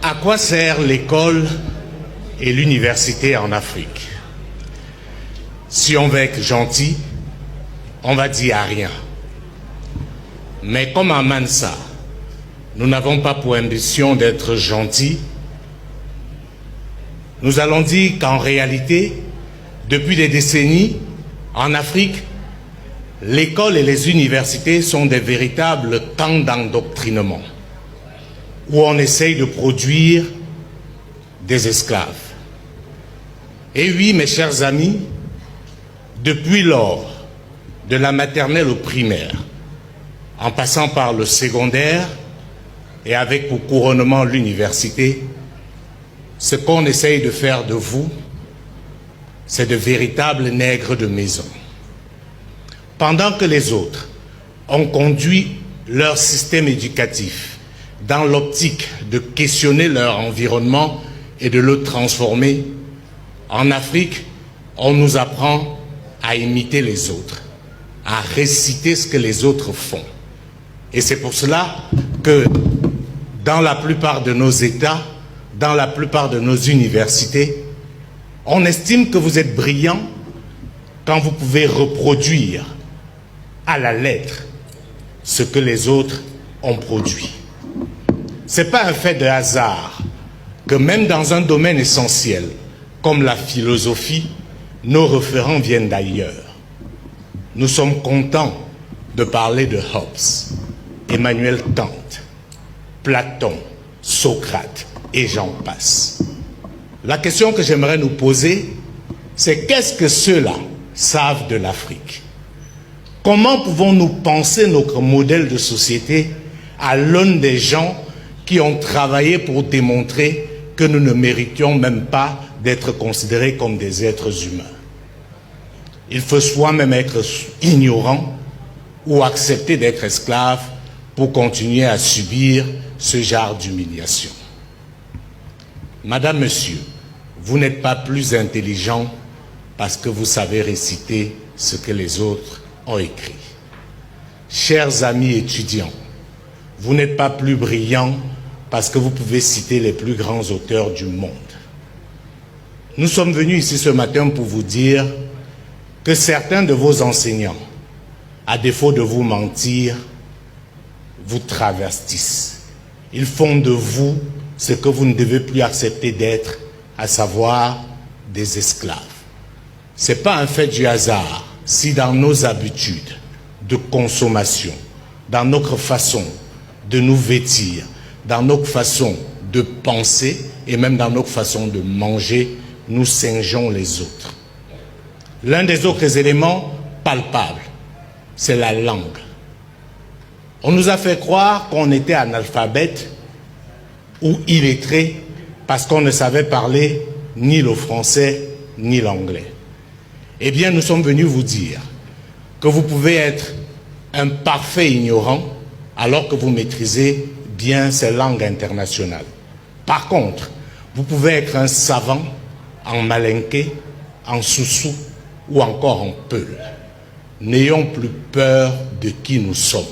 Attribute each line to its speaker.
Speaker 1: À quoi sert l'école et l'université en Afrique? Si on veut être gentil, on va dire à rien. Mais comme à Mansa, nous n'avons pas pour ambition d'être gentils, nous allons dire qu'en réalité, depuis des décennies, en Afrique, l'école et les universités sont des véritables camps d'endoctrinement, où on essaye de produire des esclaves. Et oui, mes chers amis, depuis lors, de la maternelle au primaire, en passant par le secondaire et avec pour couronnement l'université, ce qu'on essaye de faire de vous, c'est de véritables nègres de maison. Pendant que les autres ont conduit leur système éducatif dans l'optique de questionner leur environnement et de le transformer, en Afrique, on nous apprend à imiter les autres, à réciter ce que les autres font. Et c'est pour cela que dans la plupart de nos États, dans la plupart de nos universités, on estime que vous êtes brillants quand vous pouvez reproduire à la lettre ce que les autres ont produit. Ce n'est pas un fait de hasard que même dans un domaine essentiel comme la philosophie, nos référents viennent d'ailleurs. Nous sommes contents de parler de Hobbes, Emmanuel Kant, Platon, Socrate et j'en passe. La question que j'aimerais nous poser, c'est qu'est-ce que ceux-là savent de l'Afrique? Comment pouvons-nous penser notre modèle de société à l'aune des gens qui ont travaillé pour démontrer que nous ne méritions même pas d'être considérés comme des êtres humains? Il faut soi-même être ignorant ou accepter d'être esclave pour continuer à subir ce genre d'humiliation. Madame, Monsieur, vous n'êtes pas plus intelligent parce que vous savez réciter ce que les autres ont écrit. Chers amis étudiants, vous n'êtes pas plus brillants parce que vous pouvez citer les plus grands auteurs du monde. Nous sommes venus ici ce matin pour vous dire que certains de vos enseignants, à défaut de vous mentir, vous travestissent. Ils font de vous ce que vous ne devez plus accepter d'être, à savoir des esclaves. Ce n'est pas un fait du hasard si dans nos habitudes de consommation, dans notre façon de nous vêtir, dans notre façon de penser et même dans notre façon de manger, nous singeons les autres. L'un des autres éléments palpables, c'est la langue. On nous a fait croire qu'on était analphabète ou illettré parce qu'on ne savait parler ni le français ni l'anglais. Eh bien, nous sommes venus vous dire que vous pouvez être un parfait ignorant alors que vous maîtrisez bien ces langues internationales. Par contre, vous pouvez être un savant en malinké, en soussou ou encore en peul. N'ayons plus peur de qui nous sommes.